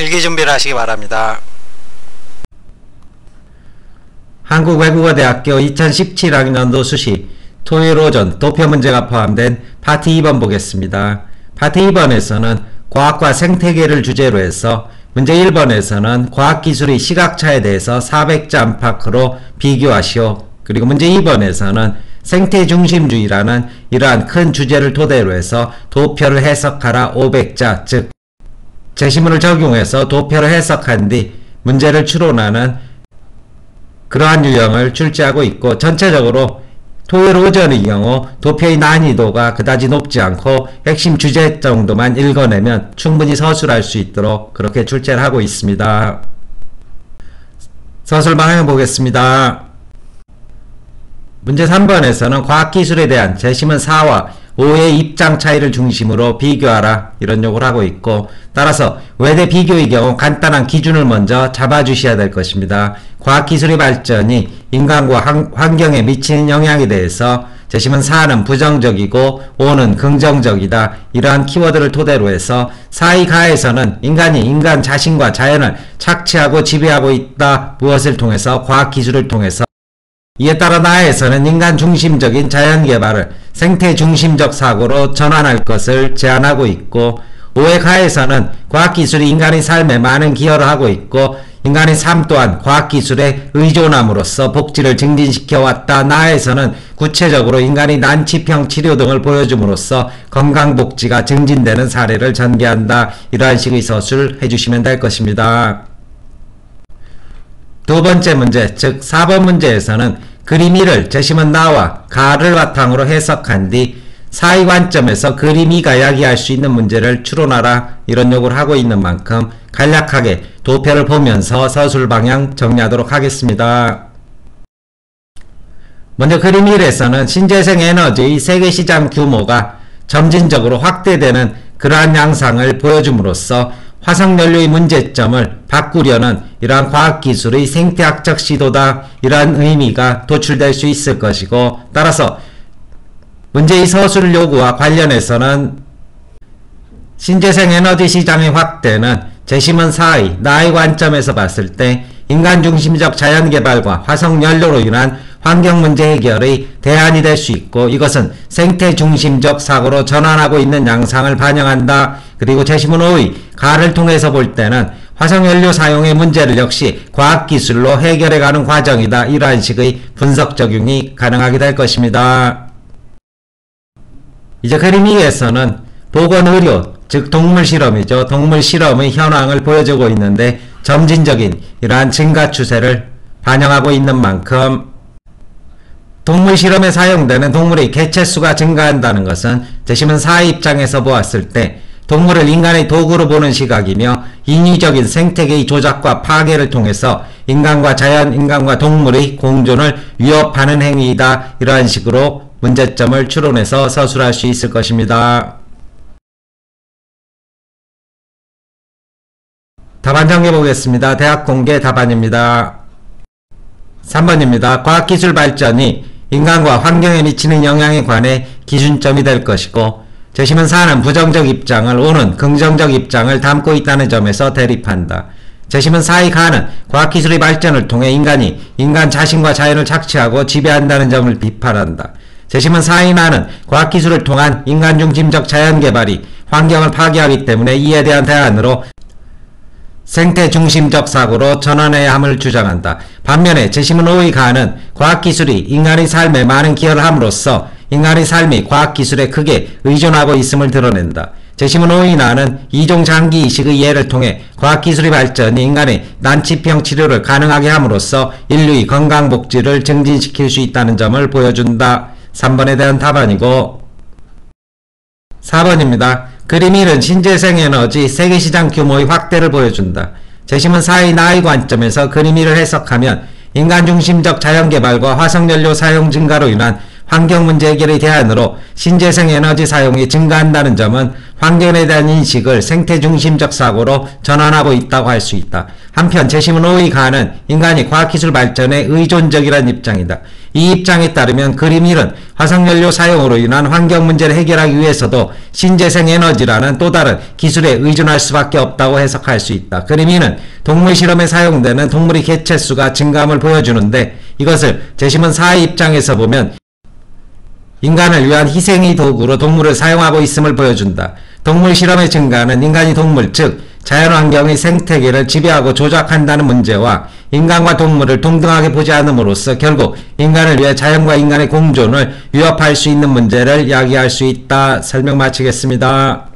필기 준비를 하시기 바랍니다. 한국외국어대학교 2017학년도 수시 토요일 오전 도표 문제가 포함된 파트 2번 보겠습니다. 파트 2번에서는 과학과 생태계를 주제로 해서 문제 1번에서는 과학기술의 시각차에 대해서 400자 안팎으로 비교하시오. 그리고 문제 2번에서는 생태중심주의라는 이러한 큰 주제를 토대로 해서 도표를 해석하라 500자, 즉 제시문을 적용해서 도표를 해석한 뒤 문제를 추론하는 그러한 유형을 출제하고 있고, 전체적으로 토요일 오전의 경우 도표의 난이도가 그다지 높지 않고 핵심 주제 정도만 읽어내면 충분히 서술할 수 있도록 그렇게 출제를 하고 있습니다. 서술 방향 보겠습니다. 문제 3번에서는 과학기술에 대한 제시문 4와 5의 입장 차이를 중심으로 비교하라 이런 요구를 하고 있고, 따라서 외대 비교의 경우 간단한 기준을 먼저 잡아주셔야 될 것입니다. 과학기술의 발전이 인간과 환경에 미치는 영향에 대해서 제시문 4는 부정적이고 5는 긍정적이다, 이러한 키워드를 토대로 해서 4의 가에서는 인간이 인간 자신과 자연을 착취하고 지배하고 있다, 무엇을 통해서? 과학기술을 통해서. 이에 따라 나에서는 인간 중심적인 자연개발을 생태 중심적 사고로 전환할 것을 제안하고 있고, 5의 가에서는 과학기술이 인간의 삶에 많은 기여를 하고 있고 인간의 삶 또한 과학기술에 의존함으로써 복지를 증진시켜왔다. 나에서는 구체적으로 인간이 난치병 치료 등을 보여줌으로써 건강복지가 증진되는 사례를 전개한다. 이러한 식의 서술 해주시면 될 것입니다. 두 번째 문제, 즉 4번 문제에서는 그림 1을 제시문 나와 가를 바탕으로 해석한 뒤 4의 관점에서 그림 2가 이야기할 수 있는 문제를 추론하라 이런 요구를 하고 있는 만큼 간략하게 도표를 보면서 서술 방향 정리하도록 하겠습니다. 먼저 그림 1에서는 신재생 에너지의 세계시장 규모가 점진적으로 확대되는 그러한 양상을 보여줌으로써 화석연료의 문제점을 바꾸려는 이러한 과학기술의 생태학적 시도다, 이러한 의미가 도출될 수 있을 것이고, 따라서 문제의 서술 요구와 관련해서는 신재생 에너지 시장의 확대는 제시문 4의 나의 관점에서 봤을 때 인간 중심적 자연개발과 화석연료로 인한 환경문제 해결의 대안이 될 수 있고, 이것은 생태 중심적 사고로 전환하고 있는 양상을 반영한다. 그리고 제시문 5의 가를 통해서 볼 때는 화석연료 사용의 문제를 역시 과학기술로 해결해가는 과정이다. 이러한 식의 분석 적용이 가능하게 될 것입니다. 이제 그림 2에서는 보건의료, 즉 동물실험이죠. 동물실험의 현황을 보여주고 있는데 점진적인 이러한 증가 추세를 반영하고 있는 만큼 동물실험에 사용되는 동물의 개체수가 증가한다는 것은 제시문 4의 입장에서 보았을 때 동물을 인간의 도구로 보는 시각이며 인위적인 생태계의 조작과 파괴를 통해서 인간과 자연, 인간과 동물의 공존을 위협하는 행위이다. 이러한 식으로 문제점을 추론해서 서술할 수 있을 것입니다. 답안 정리해보겠습니다. 대학 공개 답안입니다. 3번입니다. 과학기술 발전이 인간과 환경에 미치는 영향에 관해 기준점이 될 것이고, 제시문 4는 부정적 입장을, 5는 긍정적 입장을 담고 있다는 점에서 대립한다. 제시문 4의 가는 과학기술의 발전을 통해 인간이 인간 자신과 자연을 착취하고 지배한다는 점을 비판한다. 제시문 4의 나는 과학기술을 통한 인간 중심적 자연개발이 환경을 파괴하기 때문에 이에 대한 대안으로 생태 중심적 사고로 전환해야 함을 주장한다. 반면에 제시문 5의 가는 과학기술이 인간의 삶에 많은 기여를 함으로써 인간의 삶이 과학기술에 크게 의존하고 있음을 드러낸다. 제시문 5의 나는 이종 장기 이식의 예를 통해 과학기술의 발전이 인간의 난치병 치료를 가능하게 함으로써 인류의 건강복지를 증진시킬 수 있다는 점을 보여준다. 3번에 대한 답안이고, 4번입니다. 그림 1은 신재생 에너지 세계시장 규모의 확대를 보여준다. 제시문 4의 나의 관점에서 그림 1을 해석하면 인간 중심적 자연개발과 화석연료 사용 증가로 인한 환경문제 해결의 대안으로 신재생 에너지 사용이 증가한다는 점은 환경에 대한 인식을 생태 중심적 사고로 전환하고 있다고 할 수 있다. 한편 제시문 5의 가는 인간이 과학기술 발전에 의존적이라는 입장이다. 이 입장에 따르면 그림 1은 화석연료 사용으로 인한 환경 문제를 해결하기 위해서도 신재생 에너지라는 또 다른 기술에 의존할 수밖에 없다고 해석할 수 있다. 그림 2는 동물 실험에 사용되는 동물의 개체수가 증감을 보여주는데 이것을 제시문 4의 입장에서 보면 인간을 위한 희생의 도구로 동물을 사용하고 있음을 보여준다. 동물 실험의 증가는 인간이 동물, 즉 자연환경의 생태계를 지배하고 조작한다는 문제와 인간과 동물을 동등하게 보지 않음으로써 결국 인간을 위해 자연과 인간의 공존을 위협할 수 있는 문제를 야기할 수 있다. 설명 마치겠습니다.